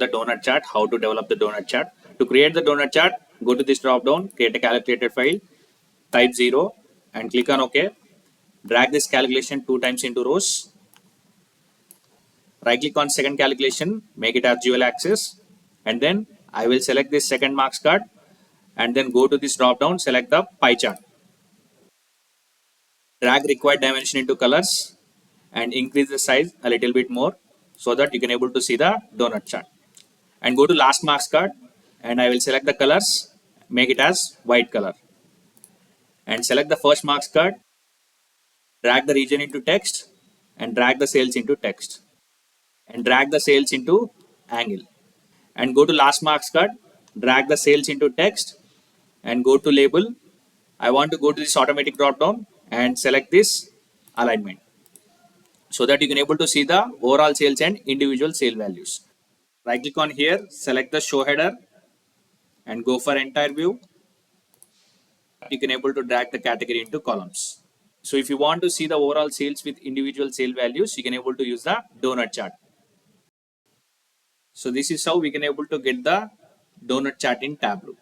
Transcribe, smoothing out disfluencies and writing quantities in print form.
The donut chart, how to develop the donut chart. To create the donut chart, go to this drop down, create a calculated file, type 0 and click on OK. Drag this calculation 2 times into rows. Right click on second calculation, make it as dual axis, and then I will select this second marks card and then go to this drop down, select the pie chart. Drag required dimension into colors and increase the size a little bit more so that you can able to see the donut chart. And go to last marks card and I will select the colors, make it as white color. And select the first marks card, drag the region into text and drag the cells into text. And drag the cells into angle. And go to last marks card, drag the cells into text and go to label. I want to go to this automatic drop down and select this alignment so that you can able to see the overall sales and individual sale values. Right click on here, select the show header and go for entire view. You can able to drag the category into columns. So if you want to see the overall sales with individual sale values, you can able to use the donut chart. So this is how we can able to get the donut chart in Tableau.